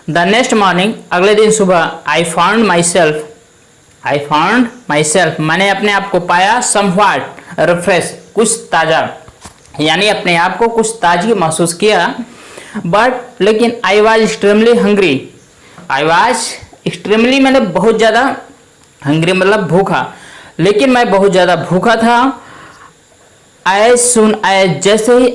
The next morning, अगले दिन सुबह, आई फाउंड माई सेल्फ, मैंने अपने आप को पाया, समव्हाट रिफ्रेश, कुछ ताज़ा, यानी अपने आप को कुछ ताजगी महसूस किया। बट लेकिन I was extremely hungry, I was extremely मैंने बहुत ज़्यादा, हंग्री मतलब भूखा, लेकिन मैं बहुत ज़्यादा भूखा था। एज सुन एज, जैसे ही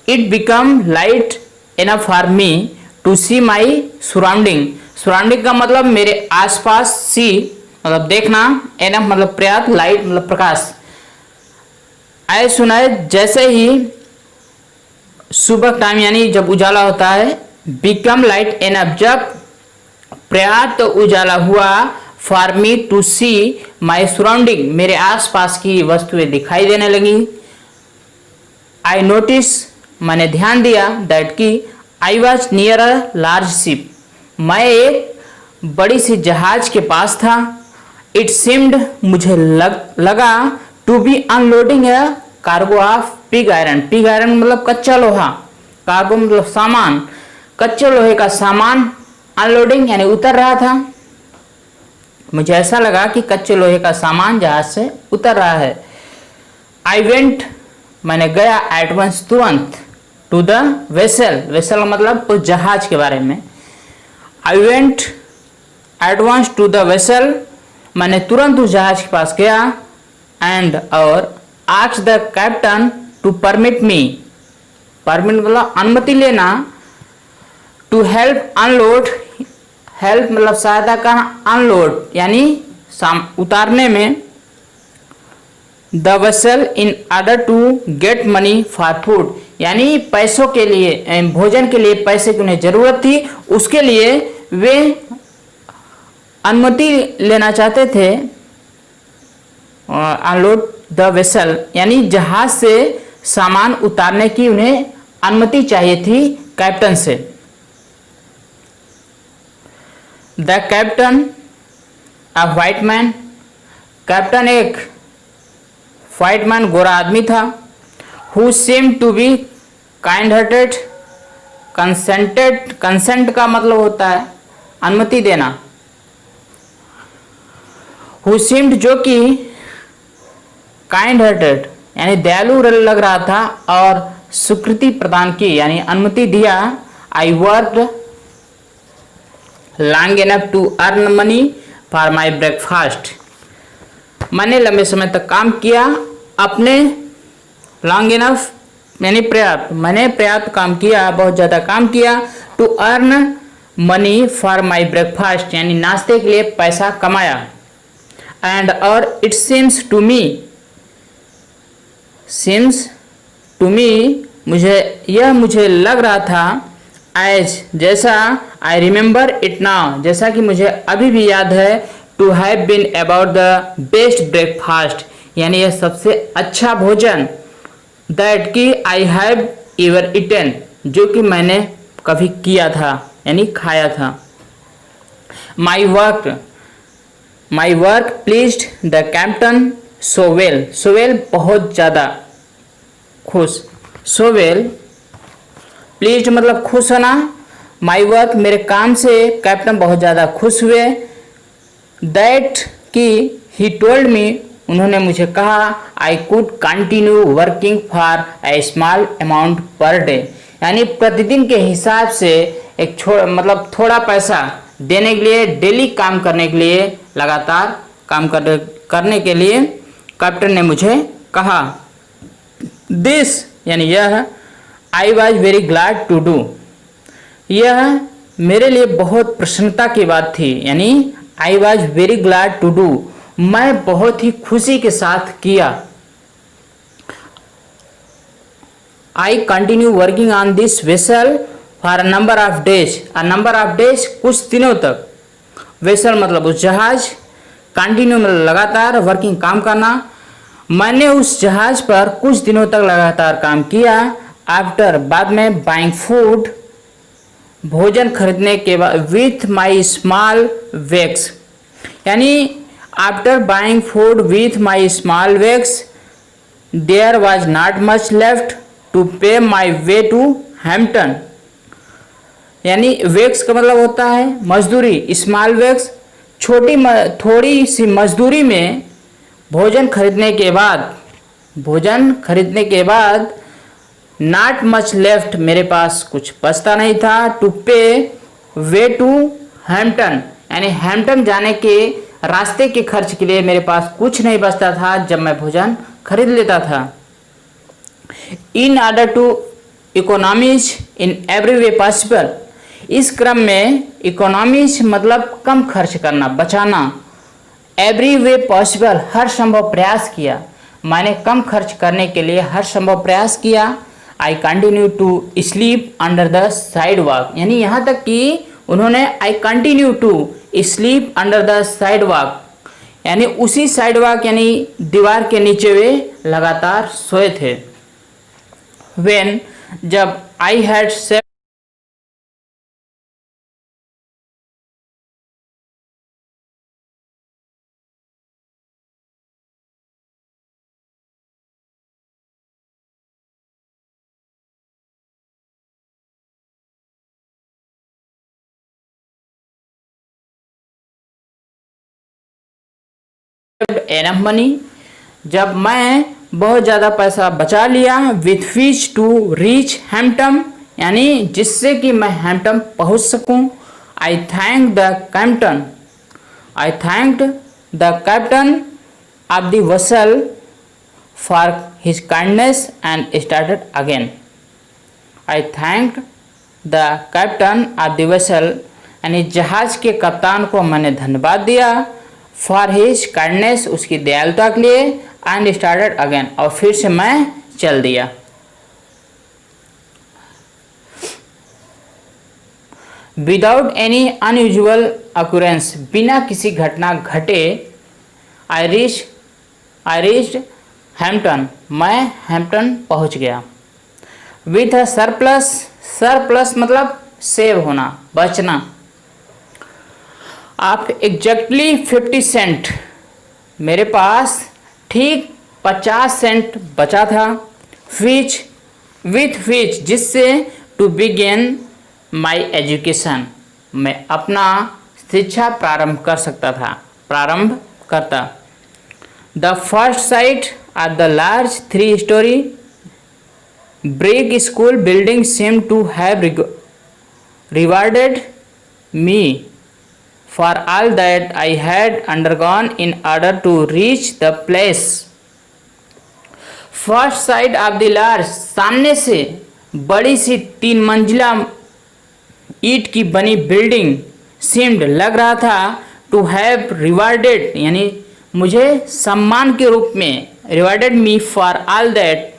it become light enough for me to see my surrounding, surrounding का मतलब मेरे आसपास, सी मतलब देखना, इनफ मतलब पर्याप्त, लाइट मतलब प्रकाश। एज सुन एज, जैसे ही सुबह टाइम यानी जब उजाला होता है, बिकम लाइट इनफ जब पर्याप्त उजाला हुआ, for me to see my surrounding मेरे आसपास की वस्तुएं दिखाई देने लगी। आई नोटिस मैंने ध्यान दिया, दैट की I was near a large ship, मैं एक बड़ी सी जहाज के पास था। इट सीम्ड मुझे लगा to be unloading a cargo of pig iron, pig iron मतलब कच्चा लोहा, कार्गो मतलब सामान, कच्चे लोहे का सामान अनलोडिंग यानी उतर रहा था। मुझे ऐसा लगा कि कच्चे लोहे का सामान जहाज से उतर रहा है। आई वेंट, मैंने गया, एट वंस तुरंत, टू द वेसल, वेसल मतलब उस जहाज के बारे में। I went at once to the vessel, मैंने तुरंत उस जहाज के पास गया, एंड और asked the captain to permit me, permit मतलब अनुमति लेना, टू हेल्प अनलोड, हेल्प मतलब सहायता करना, अनलोड यानी उतारने में, the vessel in order to get money for food, यानी पैसों के लिए, भोजन के लिए पैसे की उन्हें जरूरत थी, उसके लिए वे अनुमति लेना चाहते थे, अनलोड द वेसल यानी जहाज से सामान उतारने की उन्हें अनुमति चाहिए थी कैप्टन से। The captain a white man, captain एक व्हाइट मैन गोरा आदमी था। Who seem to be kind hearted, consented, consent का मतलब होता है अनुमति देना। हु सीम्ड जो कि काइंड हार्टेड यानी दयालु लग रहा था और स्वीकृति प्रदान की यानी अनुमति दिया। I worked long enough to earn money for my breakfast, मैंने लंबे समय तक काम किया अपने, लॉन्ग इनफ यानी पर्याप्त, मैंने पर्याप्त काम किया, बहुत ज़्यादा काम किया, to earn money for my breakfast यानी नाश्ते के लिए पैसा कमाया। एंड और इट सीम्स टू मी, मुझे लग रहा था, एज जैसा, आई रिमेंबर इट नाउ जैसा कि मुझे अभी भी याद है, to have been about the best breakfast यानी यह सबसे अच्छा भोजन, दैट की आई हैव एवर इटन जो कि मैंने कभी किया था यानी खाया था। My work pleased the captain so well बहुत ज़्यादा खुश, सो वेल प्लीज्ड मतलब खुश होना, माई वर्क मेरे काम से कैप्टन बहुत ज़्यादा खुश हुए। दैट कि ही टोल्ड मी उन्होंने मुझे कहा, I could continue working for a small amount per day यानी प्रतिदिन के हिसाब से एक मतलब थोड़ा पैसा देने के लिए, डेली काम करने के लिए, लगातार काम करने के लिए कैप्टन ने मुझे कहा। दिस यानी यह, I was very glad to do, यह मेरे लिए बहुत प्रसन्नता की बात थी यानी I was very glad to do, मैं बहुत ही खुशी के साथ किया। I continue working on this vessel for a number of days, कुछ दिनों तक, वेसल मतलब उस जहाज, कंटिन्यू मतलब लगातार, वर्किंग काम करना, मैंने उस जहाज पर कुछ दिनों तक लगातार काम किया। आफ्टर बाद में, बाइंग फूड भोजन खरीदने के बाद, विथ माई स्मॉल वेक्स यानी after buying food with my small wages there was not much left to pay my way to Hampton यानी वेक्स का मतलब होता है मजदूरी, स्मॉल वेक्स, थोड़ी सी मजदूरी में भोजन खरीदने के बाद नॉट मच लेफ्ट, मेरे पास कुछ बचता नहीं था, टू पे वे टू हैम्पटन यानी हैम्पटन जाने के रास्ते के खर्च के लिए मेरे पास कुछ नहीं बचता था जब मैं भोजन खरीद लेता था। In order to economise in every way possible, इस क्रम में इकोनॉमीज मतलब कम खर्च करना, बचाना, एवरी वे पॉसिबल हर संभव प्रयास किया, मैंने कम खर्च करने के लिए हर संभव प्रयास किया। I continue to sleep under the sidewalk, यानी यहाँ तक कि उन्होंने I continue to sleep under the sidewalk यानी उसी साइड वॉक यानी दीवार के नीचे वे लगातार सोए थे। वेन जब आई हैड एनफ मनी, जब मैं बहुत ज़्यादा पैसा बचा लिया, with which to reach Hampton यानी जिससे कि मैं हैम्पटन पहुंच सकूं। I thank the captain, I thanked the captain of the vessel for his kindness and started again. I thanked the captain of the vessel यानी जहाज के कप्तान को मैंने धन्यवाद दिया, फॉर हिज काइंडनेस उसकी दयालुता के लिए, एंड स्टार्टेड अगेन और फिर से मैं चल दिया। विदाउट एनी अनयूजुअल अक्यूरेंस, बिना किसी घटना घटे, आई रीच्ड हैम्पटन, मैं हैम्पटन पहुंच गया। विथ अ सरप्लस, सरप्लस मतलब सेव होना, बचना, आप एग्जैक्टली 50 सेंट, मेरे पास ठीक 50 सेंट बचा था, विथ विच जिससे टू बिगिन माई एजुकेशन, मैं अपना शिक्षा प्रारंभ करता। The first sight of the large 3 story brick school building seemed to have rewarded me for all that I had undergone in order to reach the place. First side of the large, सामने से बड़ी सी 3 मंजिला ईंट की बनी building, seemed लग रहा था, टू हैव रिवार्डेड यानी मुझे सम्मान के रूप में, rewarded me for all that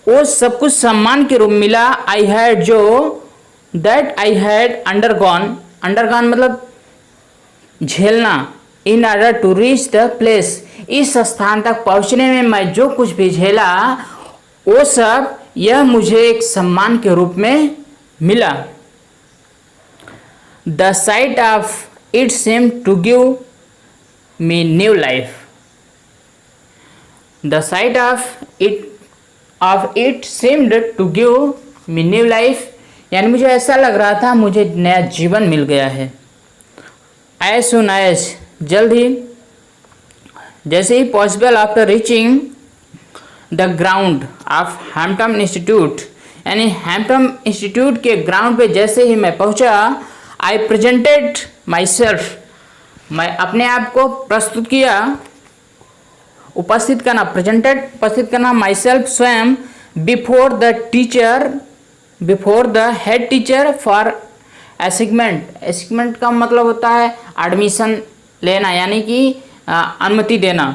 वो सब कुछ सम्मान के रूप मिला, आई हैड जो, that I had undergone, undergone मतलब झेलना, in order to reach the place इस स्थान तक पहुंचने में मैं जो कुछ भी झेला वो सब यह मुझे एक सम्मान के रूप में मिला। The sight of it seem to give me new life, the sight of it seemed to give me new life यानी मुझे ऐसा लग रहा था मुझे नया जीवन मिल गया है। एज सुन एज जल्द ही, जैसे ही possible after reaching the ground of Hampton institute यानी हैम्पटन इंस्टीट्यूट के ग्राउंड पे जैसे ही मैं पहुंचा, आई प्रेजेंटेड माई सेल्फ, मैं अपने आप को प्रस्तुत किया, उपस्थित करना माई सेल्फ स्वयं, before the teacher, before the head teacher for assignment, assignment का मतलब होता है एडमिशन लेना यानी कि अनुमति देना।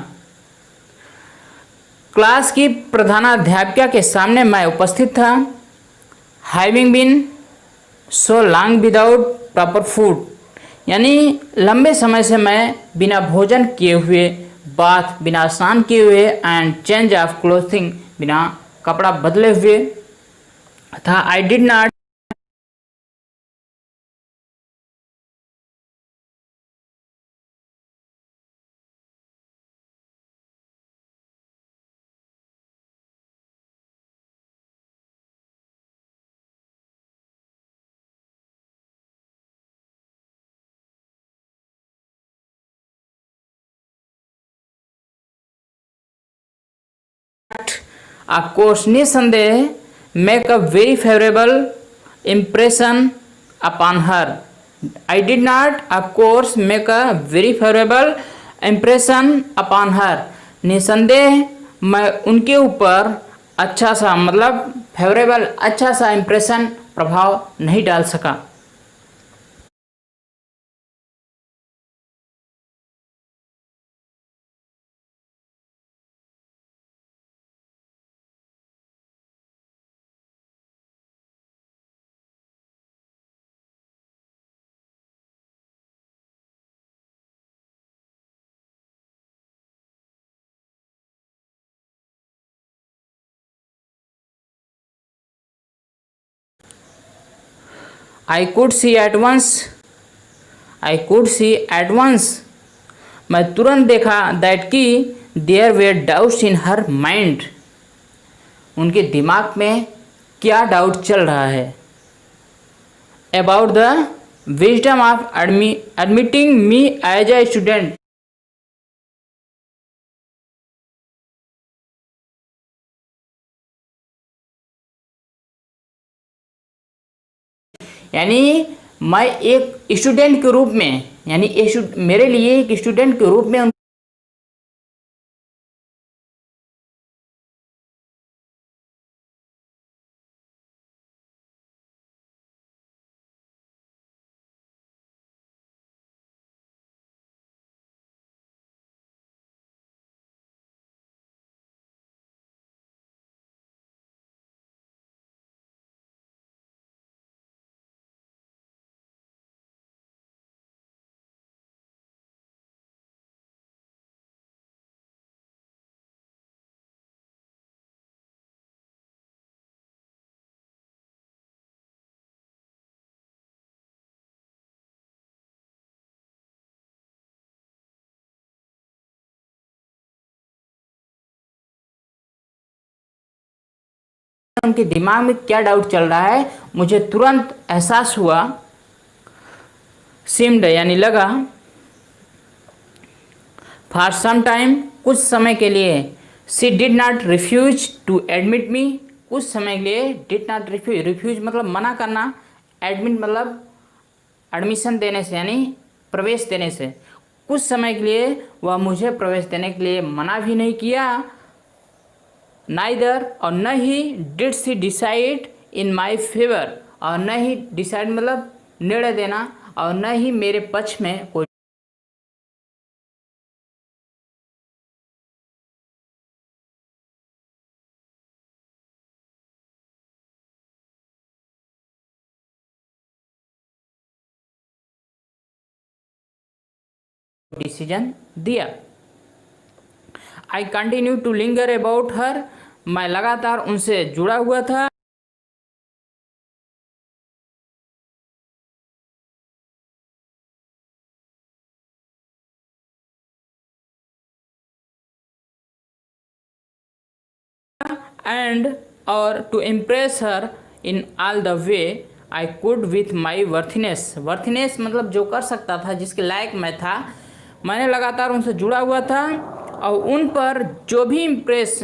क्लास की प्रधानाध्यापिका के सामने मैं उपस्थित था। Having been so long without proper food यानी लंबे समय से मैं बिना भोजन किए हुए, बाथ बिना स्नान किए हुए, एंड चेंज ऑफ क्लोथिंग बिना कपड़ा बदले हुए था। I did not of course निसंदेह make a very favourable impression upon her. I did not of course make a very favourable impression upon her. निसंदेह मैं उनके ऊपर अच्छा सा मतलब फेवरेबल अच्छा सा इम्प्रेशन प्रभाव नहीं डाल सका। I could see at once. I could see at once मैं तुरंत देखा दैट कि there were doubts in her mind. उनके दिमाग में क्या डाउट चल रहा है। About the wisdom of admitting me as a student. यानी मैं एक स्टूडेंट के रूप में यानी मेरे लिए एक स्टूडेंट के रूप में उनके दिमाग में क्या डाउट चल रहा है मुझे तुरंत एहसास हुआ। सिम्ड यानी लगा। फॉर सम टाइम कुछ समय के लिए। She did not refuse to admit me कुछ समय के लिए। डिड नॉट रिफ्यूज मतलब मना करना। एडमिट मतलब एडमिशन देने से यानी प्रवेश देने से। कुछ समय के लिए वह मुझे प्रवेश देने के लिए मना भी नहीं किया। नाइदर और न ही did she decide in my favour और न ही डिसाइड मतलब निर्णय देना और न ही मेरे पक्ष में कोई डिसीजन दिया। I continue to linger about her मैं लगातार उनसे जुड़ा हुआ था। एंड और to impress her in all the way I could with my worthiness. Worthiness मतलब जो कर सकता था जिसके लायक मैं था। मैंने लगातार उनसे जुड़ा हुआ था और उन पर जो भी इम्प्रेस